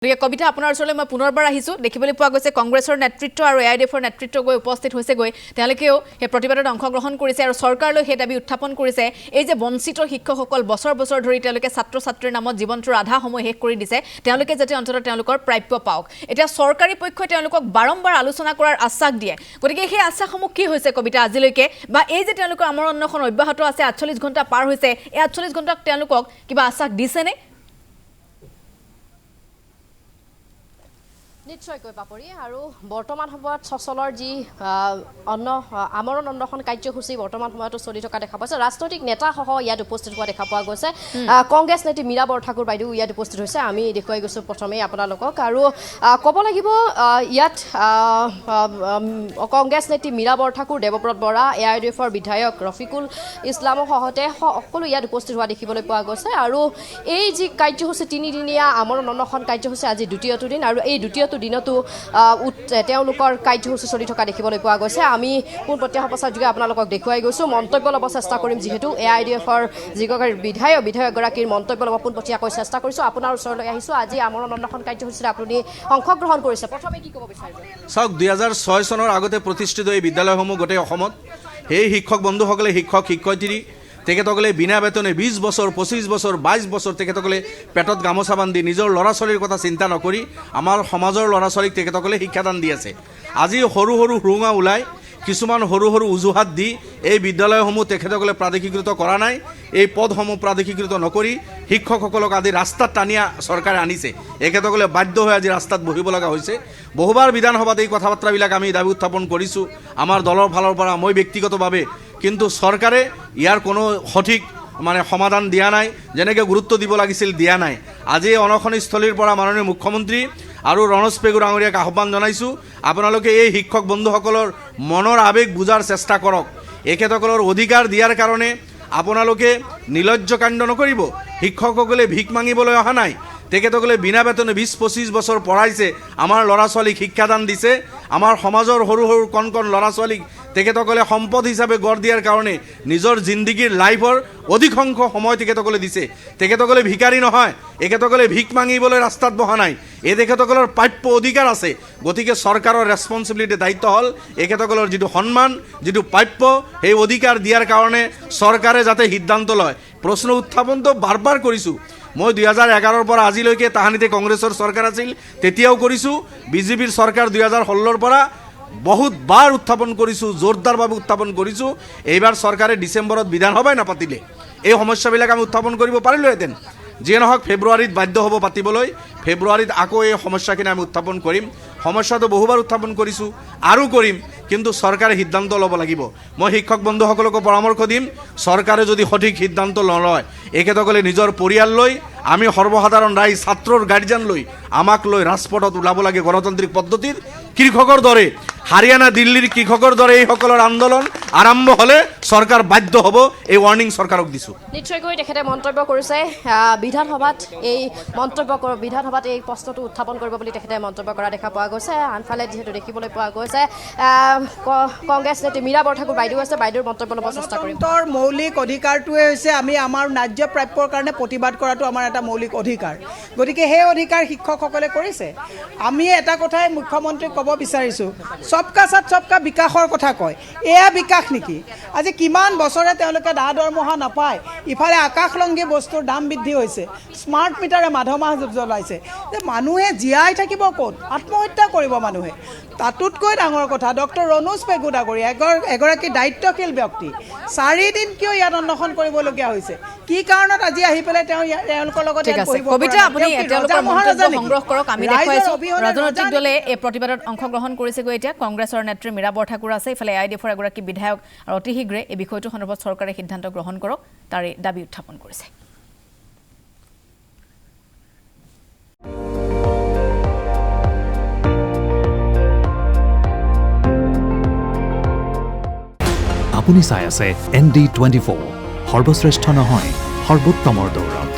কবিতা আপোনাৰ ওচৰলৈ মই পুনৰবাৰ আহিছো দেখিবলৈ পোৱা গৈছে কংগ্ৰেছৰ নেতৃত্ব আৰু এআইডিএফৰ নেতৃত্ব গৈ উপস্থিত হৈছে গৈ তেওঁলোকেও এই প্ৰতিবাদত অংশগ্ৰহণ কৰিছে আৰু চৰকাৰলৈ সেই দাবী উত্থাপন কৰিছে এই যে বঞ্চিত শিক্ষকসকল বছৰ বছৰ ধৰি তেওঁলোকে ছাত্ৰ ছাত্ৰীৰ নামত জীৱনটোৰ আধা সময় শেষ কৰি দিছে তেওঁলোকে যাতে অন্ততঃ তেওঁলোকৰ প্ৰাপ্য পাওক এতিয়া চৰকাৰী পক্ষই তেওঁলোকক বাৰম্বাৰ আলোচনা কৰাৰ আশ্বাস দিয়ে গতিকে সেই আশ্বাসসমূহ কি হৈছে কবিতা আজিলৈকে বা এই যে তেওঁলোকৰ আমাৰ অন্যখন অব্যাহত আছে 48 ঘণ্টা পাৰ হৈছে এই 48 ঘণ্টাক তেওঁলোকক কিবা আশ্বাস দিছেনে নিশ্চয়কৈ বাপৰি আৰু বৰ্তমান সময়ত সচলৰ যি আমৰণ অন্বেষণ কাৰ্যসূচী বৰ্তমান সময়তো চলি থকা দেখা পাইছে ৰাজনৈতিক নেতাসহ ইয়াত উপস্থিত হোৱা দেখা পোৱা গৈছে কংগ্ৰেছ নেত্ৰী মীৰা বৰঠাকুৰ বাইদেউ ইয়াত উপস্থিত হৈছে আমি দেখুৱাই গৈছোঁ প্ৰথমেই আপোনালোকক আৰু ক'ব লাগিব ইয়াত কংগ্ৰেছ নেত্ৰী মীৰা বৰঠাকুৰ দেৱব্ৰত বৰা এআইডিএফৰ বিধায়ক ৰফিকুল ইছলামৰ সহতে সকলো ইয়াত উপস্থিত হোৱা দেখিবলৈ পোৱা গৈছে আৰু এই যি কাৰ্যসূচী তিনিদিনীয়া আমৰণ অন্বেষণ কাৰ্যসূচী আজি দ্বিতীয়টো দিন আৰু এই দ্বিতীয়টো দিনতো তেওঁলোকৰ কাৰ্যসূচী চলি থকা দেখিবলৈ পোৱা গৈছে আমি পোনপটীয়া সঁচাৰ যোগে আপোনালোকক দেখুৱাই গৈছোঁ মন্তব্য ল'ব চেষ্টা কৰিম যিহেতু এআইডিএফৰ যিগৰাকী বিধায়কগৰাকীৰ মন্তব্য ল'ব পোনপটীয়াকৈ চেষ্টা কৰিছোঁ আপোনাৰ ওচৰলৈ আহিছোঁ আজি আমৰণ অন্বেষণ কাৰ্যসূচীত আপুনি অংশগ্ৰহণ কৰিছে প্ৰথমে কি ক'ব বিচাৰিব চাওক 2006 চনৰ আগতে প্ৰতিষ্ঠিত এই বিদ্যালয়সমূহ গোটেই অসমত সেই শিক্ষক বন্ধুসকলে শিক্ষক শিক্ষয়িত্ৰী তেখেতসকলে বিনা বেতনে 20 বছৰ 25 বছৰ 22 বছৰ তেখেতসকলে পেটত গামোচা বান্ধি নিজৰ ল'ৰা ছোৱালীৰ কথা চিন্তা নকৰি আমাৰ সমাজৰ ল'ৰা ছোৱালীক তেখেতসকলে শিক্ষাদান দি আছে আজি সৰু সৰু সুৰুঙা ওলাই কিছুমান সৰু সৰু অজুহাত দি এই বিদ্যালয়সমূহ তেখেতসকলে প্ৰাদেশিকৃত কৰা নাই এই পদসমূহ প্ৰাদেশিকৃত নকৰি শিক্ষকসকলক আজি ৰাস্তাত টানিয়া চৰকাৰে আনিছে এখেতসকলে বাধ্য হৈ আজি ৰাস্তাত বহিব লগা হৈছে বহুবাৰ বিধানসভাত এই কথা বাৰ্তাবিলাক আমি দাবী উত্থাপন কৰিছোঁ আমাৰ দলৰ ফালৰ পৰা মই ব্যক্তিগতভাৱে কিন্তু চৰকাৰে ইয়াৰ কোনো সঠিক সমাধান দিয়া নাই যেনেকৈ গুৰুত্ব দিব লাগিছিল দিয়া নাই আজি অনশনস্থলীৰ পৰা মাননীয় মুখ্যমন্ত্ৰী আৰু ৰণোজ পেগু ডাঙৰীয়াক আহ্বান জনাইছোঁ আপোনালোকে এই শিক্ষক বন্ধুসকলৰ মনৰ আৱেগ বুজাৰ চেষ্টা কৰক এখেতসকলৰ অধিকাৰ দিয়াৰ কাৰণে আপোনালোকে নিলজ্জ কাণ্ড নকৰিব শিক্ষকসকলে ভিক মাঙিবলৈ অহা নাই তেখেতসকলে বিনা বেতনে 20-25 বছৰ পঢ়াইছে আমাৰ ল'ৰা ছোৱালীক শিক্ষাদান দিছে আমাৰ সমাজৰ সৰু সৰু কণ কণ ল'ৰা ছোৱালীক তেখেতসকলে সম্পদ হিচাপে গঢ় দিয়াৰ কাৰণে নিজৰ জিন্দগীৰ লাইফৰ অধিকাংশ সময় তেখেতসকলে দিছে তেখেতসকলে ভিকাৰী নহয় এখেতসকলে ভিক মাঙিবলৈ ৰাস্তাত বহা নাই এই তেখেতসকলৰ প্ৰাপ্য অধিকাৰ আছে গতিকে চৰকাৰৰ ৰেছপন্সিবিলিটি দায়িত্ব হ'ল এখেতসকলৰ যিটো সন্মান যিটো প্ৰাপ্য সেই অধিকাৰ দিয়াৰ কাৰণে চৰকাৰে যাতে সিদ্ধান্ত লয় প্ৰশ্ন উত্থাপনটো বাৰ কৰিছোঁ মই 2011 পৰা আজিলৈকে তাহানিতে কংগ্ৰেছৰ চৰকাৰ আছিল তেতিয়াও কৰিছোঁ বিজেপিৰ চৰকাৰ 2016 পৰা বহুত বাৰ উত্থাপন কৰিছোঁ জোৰদাৰভাৱে উত্থাপন কৰিছোঁ এইবাৰ চৰকাৰে ডিচেম্বৰত বিধানসভাই নাপাতিলে এই সমস্যাবিলাক আমি উত্থাপন কৰিব পাৰিলোহেঁতেন যিয়ে নহওক ফেব্ৰুৱাৰীত বাধ্য হ'ব পাতিবলৈ ফেব্ৰুৱাৰীত আকৌ এই সমস্যাখিনি আমি উত্থাপন কৰিম সমস্যাটো বহুবাৰ উত্থাপন কৰিছোঁ আৰু কৰিম কিন্তু চৰকাৰে সিদ্ধান্ত ল'ব লাগিব মই শিক্ষক বন্ধুসকলকো পৰামৰ্শ দিম চৰকাৰে যদি সঠিক সিদ্ধান্ত নলয় এখেতসকলে নিজৰ পৰিয়াল লৈ আমি সৰ্বসাধাৰণ ৰাইজ ছাত্ৰৰ গাৰ্জিয়ান লৈ আমাক লৈ ৰাজপথত ওলাব লাগে গণতান্ত্ৰিক পদ্ধতিত কৃষকৰ দৰে হাৰিয়ানা দিল্লীৰ কৃষকৰ দৰে এইসকলৰ আন্দোলন আৰম্ভ হ'লে চৰকাৰ বাধ্য হ'ব এই ৱাৰ্ণিং চৰকাৰক দিছোঁ নিশ্চয়কৈ তেখেতে মন্তব্য কৰিছে বিধানসভাত এই প্ৰশ্নটো উত্থাপন কৰিব বুলি তেখেতে মন্তব্য কৰা দেখা পোৱা গৈছে আনফালে যিহেতু দেখিবলৈ পোৱা গৈছে কংগ্ৰেছ নেত্ৰী মীৰা বৰঠাকুৰ বাইদেউ আছে বাইদেউৰ মন্তব্য ল'ব চেষ্টা কৰিম মৌলিক অধিকাৰটোৱে হৈছে আমি আমাৰ ন্যায্য প্ৰাপ্যৰ কাৰণে প্ৰতিবাদ কৰাটো আমাৰ এটা মৌলিক অধিকাৰ গতিকে সেই অধিকাৰ শিক্ষকসকলে কৰিছে আমি এটা কথাই মুখ্যমন্ত্ৰীক ক'ব বিচাৰিছোঁ সবকা সাথ সবকা বিকাশৰ কথা কয় এয়া বিকাশ নেকি আজি কিমান বছৰে তেওঁলোকে দৰমহা নাপায় ইফালে আকাশলংঘী বস্তুৰ দাম বৃদ্ধি হৈছে স্মাৰ্ট মিটাৰে মাধমাহ জ্বলাইছে যে মানুহে জীয়াই থাকিব ক'ত আত্মহত্যা কৰিব মানুহে তাতোতকৈ ডাঙৰ কথা ডক্টৰ ৰণোজ পেগু ডাঙৰীয়া এগৰাকী দায়িত্বশীল ব্যক্তি 4 দিন কিয় ইয়াত অন্বেষণ কৰিবলগীয়া হৈছে কি কাৰণত আজি আহি পেলাই তেওঁলোকৰ লগত কবিতা আপুনি তেওঁলোকৰ মন্তব্য সংগ্ৰহ কৰক আমি দেখুৱাইছোঁ ৰাজনৈতিক দলে এই প্ৰতিবাদত অংশগ্ৰহণ কৰিছে গৈ এতিয়া কংগ্ৰেছৰ নেত্ৰী মীৰা বৰঠাকুৰ আছে ইফালে এআইডিএফৰ এগৰাকী বিধায়ক আৰু অতি শীঘ্ৰে এই বিষয়টো সন্দৰ্ভত চৰকাৰে সিদ্ধান্ত গ্ৰহণ কৰক তাৰ দাবী উত্থাপন কৰিছে আপুনি চাই আছে ND24 সৰ্বশ্ৰেষ্ঠ নহয় সৰ্বোত্তমৰ দৌৰ